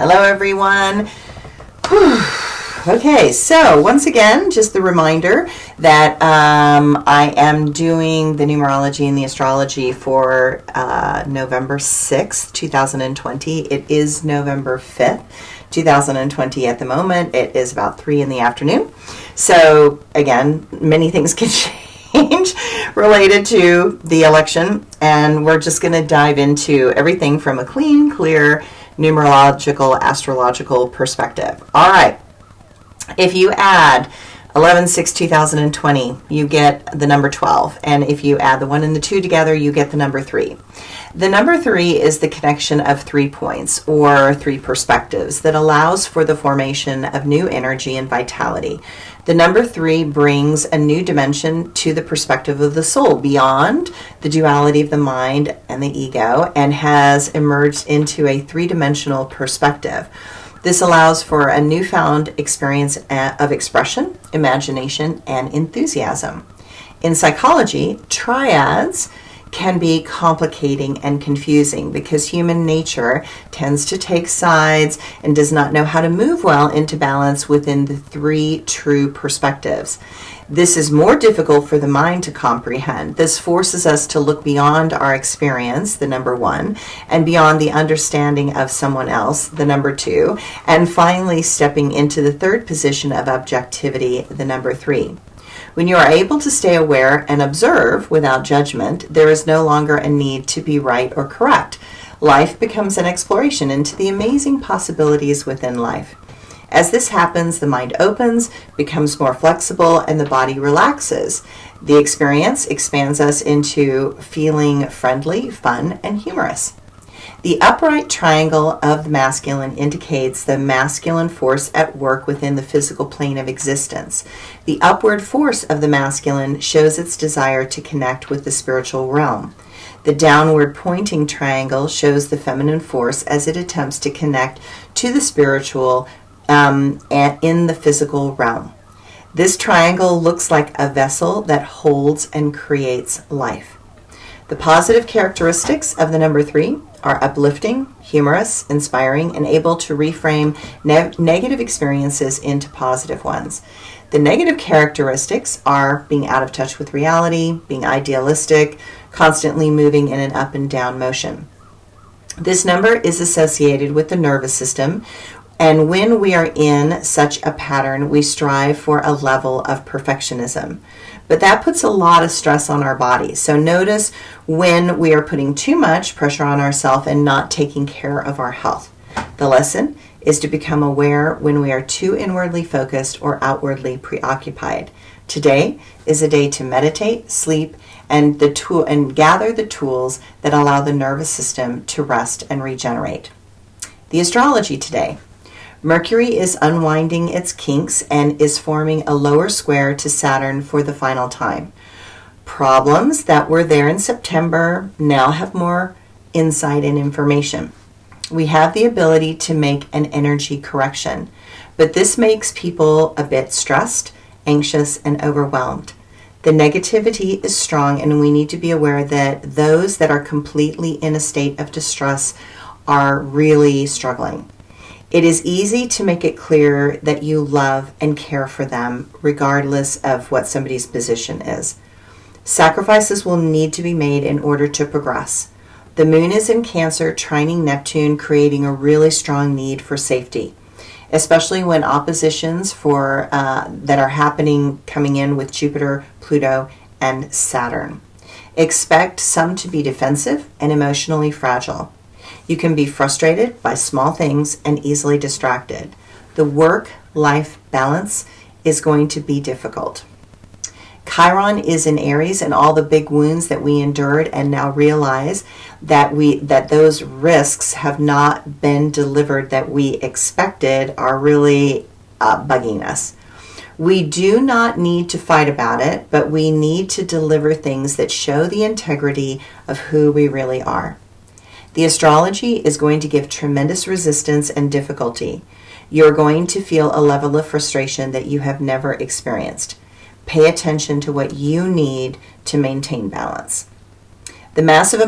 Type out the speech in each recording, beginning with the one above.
Hello, everyone. Okay, so once again, just the reminder that I am doing the numerology and the astrology for November 6th, 2020. It is November 5th, 2020 at the moment. It is about 3 in the afternoon. So again, many things can change related to the election, and we're just going to dive into everything from a clean, clear, numerological, astrological perspective. All right. If you add 11/6/2020, you get the number 12. And if you add the 1 and the 2 together, you get the number 3. The number 3 is the connection of 3 points or 3 perspectives that allows for the formation of new energy and vitality. The number 3 brings a new dimension to the perspective of the soul beyond the duality of the mind and the ego, and has emerged into a 3-dimensional perspective. This allows for a newfound experience of expression, imagination, and enthusiasm. In psychology, triads can be complicating and confusing because human nature tends to take sides and does not know how to move well into balance within the 3 true perspectives. This is more difficult for the mind to comprehend. This forces us to look beyond our experience, the number 1, and beyond the understanding of someone else, the number 2, and finally stepping into the 3rd position of objectivity, the number 3. When you are able to stay aware and observe without judgment, there is no longer a need to be right or correct. Life becomes an exploration into the amazing possibilities within life. As this happens, the mind opens, becomes more flexible, and the body relaxes. The experience expands us into feeling friendly, fun, and humorous. The upright triangle of the masculine indicates the masculine force at work within the physical plane of existence. The upward force of the masculine shows its desire to connect with the spiritual realm. The downward pointing triangle shows the feminine force as it attempts to connect to the spiritual in the physical realm. This triangle looks like a vessel that holds and creates life. The positive characteristics of the number 3 are uplifting, humorous, inspiring, and able to reframe negative experiences into positive ones. The negative characteristics are being out of touch with reality, being idealistic, constantly moving in an up and down motion. This number is associated with the nervous system, and when we are in such a pattern, we strive for a level of perfectionism. But that puts a lot of stress on our body. So notice when we are putting too much pressure on ourselves and not taking care of our health. The lesson is to become aware when we are too inwardly focused or outwardly preoccupied. Today is a day to meditate, sleep, and gather the tools that allow the nervous system to rest and regenerate. The astrology today. Mercury is unwinding its kinks and is forming a lower square to Saturn for the final time. Problems that were there in September now have more insight and information. We have the ability to make an energy correction, but this makes people a bit stressed, anxious, and overwhelmed. The negativity is strong, and we need to be aware that those that are completely in a state of distress are really struggling. It is easy to make it clear that you love and care for them, regardless of what somebody's position is. Sacrifices will need to be made in order to progress. The moon is in Cancer, trining Neptune, creating a really strong need for safety, especially when oppositions that are happening coming in with Jupiter, Pluto, and Saturn. Expect some to be defensive and emotionally fragile. You can be frustrated by small things and easily distracted. The work-life balance is going to be difficult. Chiron is in Aries, and all the big wounds that we endured and now realize that those risks have not been delivered that we expected are really bugging us. We do not need to fight about it, but we need to deliver things that show the integrity of who we really are. The astrology is going to give tremendous resistance and difficulty. You're going to feel a level of frustration that you have never experienced. Pay attention to what you need to maintain balance. A massive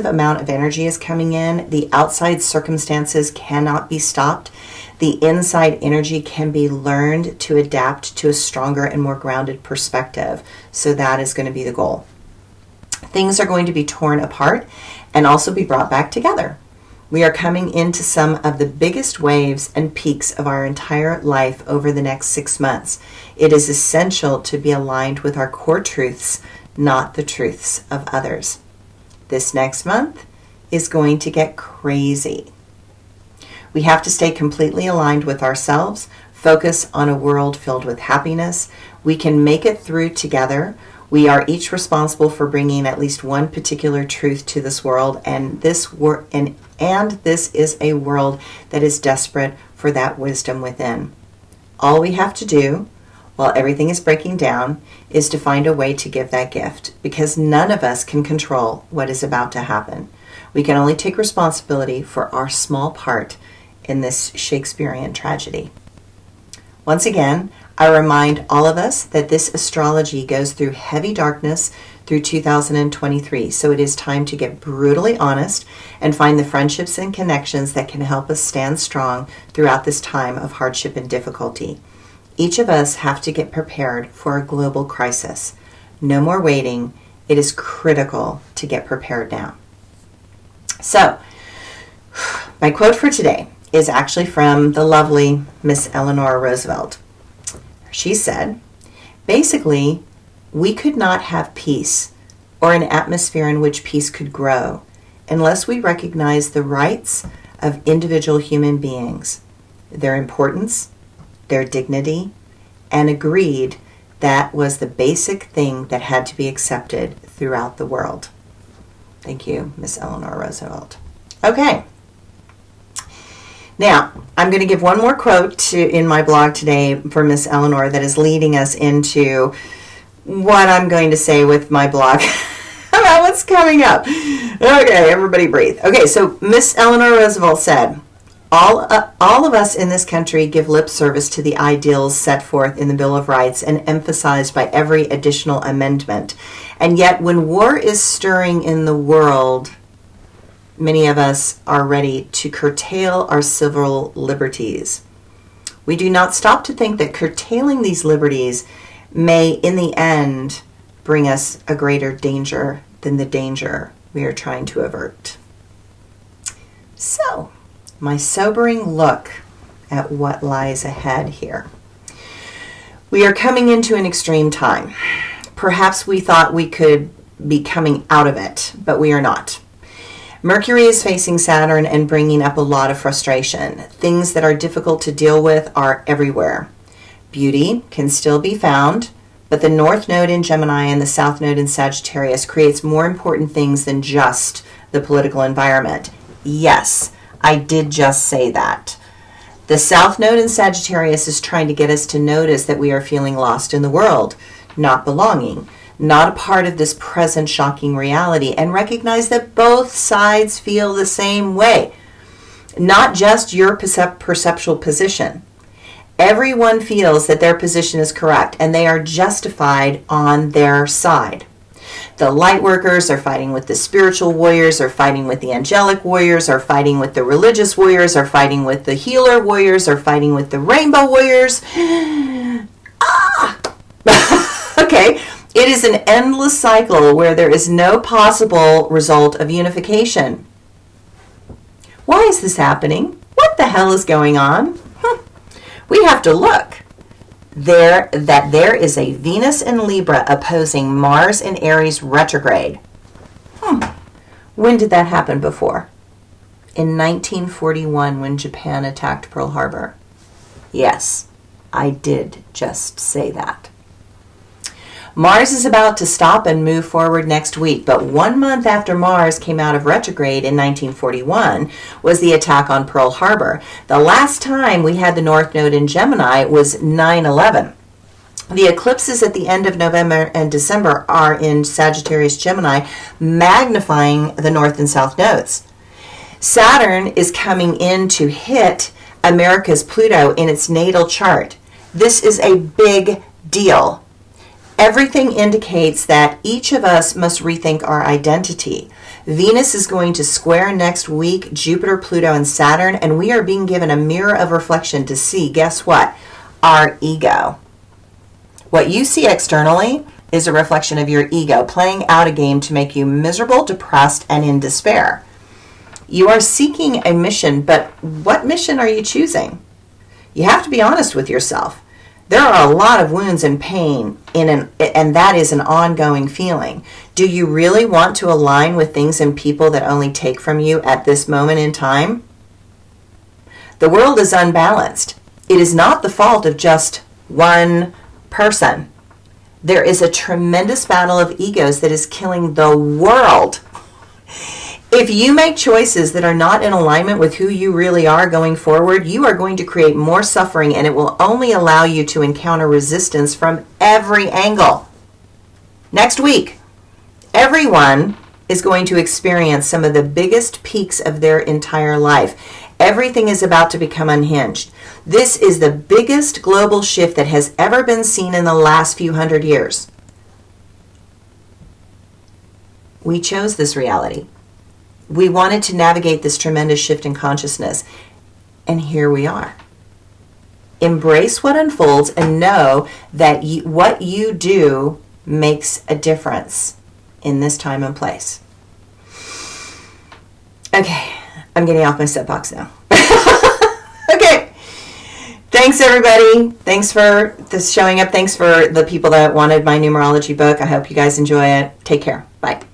amount of energy is coming in. The outside circumstances cannot be stopped. The inside energy can be learned to adapt to a stronger and more grounded perspective. So that is going to be the goal. Things are going to be torn apart and also be brought back together. We are coming into some of the biggest waves and peaks of our entire life over the next 6 months. It is essential to be aligned with our core truths, not the truths of others. This next month is going to get crazy. We have to stay completely aligned with ourselves, focus on a world filled with happiness. We can make it through together. We are each responsible for bringing at least one particular truth to this world, and this is a world that is desperate for that wisdom within. All we have to do, while everything is breaking down, is to find a way to give that gift, because none of us can control what is about to happen. We can only take responsibility for our small part in this Shakespearean tragedy. Once again, I remind all of us that this astrology goes through heavy darkness through 2023. So it is time to get brutally honest and find the friendships and connections that can help us stand strong throughout this time of hardship and difficulty. Each of us have to get prepared for a global crisis. No more waiting. It is critical to get prepared now. So, my quote for today is actually from the lovely Miss Eleanor Roosevelt. She said, basically, we could not have peace or an atmosphere in which peace could grow unless we recognize the rights of individual human beings, their importance, their dignity, and agreed that was the basic thing that had to be accepted throughout the world. Thank you, Miss Eleanor Roosevelt. Okay. Now, I'm going to give one more quote in my blog today for Miss Eleanor that is leading us into what I'm going to say with my blog about what's coming up. Okay, everybody breathe. Okay, so Miss Eleanor Roosevelt said, all of us in this country give lip service to the ideals set forth in the Bill of Rights and emphasized by every additional amendment. And yet, when war is stirring in the world, many of us are ready to curtail our civil liberties. We do not stop to think that curtailing these liberties may, in the end, bring us a greater danger than the danger we are trying to avert. So, my sobering look at what lies ahead here. We are coming into an extreme time. Perhaps we thought we could be coming out of it, but we are not. Mercury is facing Saturn and bringing up a lot of frustration. Things that are difficult to deal with are everywhere. Beauty can still be found, but the North Node in Gemini and the South Node in Sagittarius creates more important things than just the political environment. Yes, I did just say that. The South Node in Sagittarius is trying to get us to notice that we are feeling lost in the world, not belonging, not a part of this present shocking reality, and recognize that both sides feel the same way, not just your perceptual position. Everyone feels that their position is correct, and they are justified on their side. The light workers are fighting with the spiritual warriors, are fighting with the angelic warriors, are fighting with the religious warriors, are fighting with the healer warriors, are fighting with the rainbow warriors. Okay. It is an endless cycle where there is no possible result of unification. Why is this happening? What the hell is going on? We have to look. There is a Venus in Libra opposing Mars in Aries retrograde. When did that happen before? In 1941, when Japan attacked Pearl Harbor. Yes, I did just say that. Mars is about to stop and move forward next week, but 1 month after Mars came out of retrograde in 1941 was the attack on Pearl Harbor. The last time we had the North Node in Gemini was 9/11. The eclipses at the end of November and December are in Sagittarius Gemini, magnifying the North and South nodes. Saturn is coming in to hit America's Pluto in its natal chart. This is a big deal. Everything indicates that each of us must rethink our identity. Venus is going to square next week Jupiter, Pluto, and Saturn, and we are being given a mirror of reflection to see, guess what? Our ego. What you see externally is a reflection of your ego playing out a game to make you miserable, depressed, and in despair. You are seeking a mission, but what mission are you choosing? You have to be honest with yourself. There are a lot of wounds and pain and that is an ongoing feeling. Do you really want to align with things and people that only take from you at this moment in time? The world is unbalanced. It is not the fault of just one person. There is a tremendous battle of egos that is killing the world. If you make choices that are not in alignment with who you really are going forward, you are going to create more suffering, and it will only allow you to encounter resistance from every angle. Next week, everyone is going to experience some of the biggest peaks of their entire life. Everything is about to become unhinged. This is the biggest global shift that has ever been seen in the last few hundred years. We chose this reality. We wanted to navigate this tremendous shift in consciousness, and here we are. Embrace what unfolds and know that what you do makes a difference in this time and place. Okay, I'm getting off my soapbox now. Okay, thanks everybody. Thanks for this showing up. Thanks for the people that wanted my numerology book. I hope you guys enjoy it. Take care. Bye.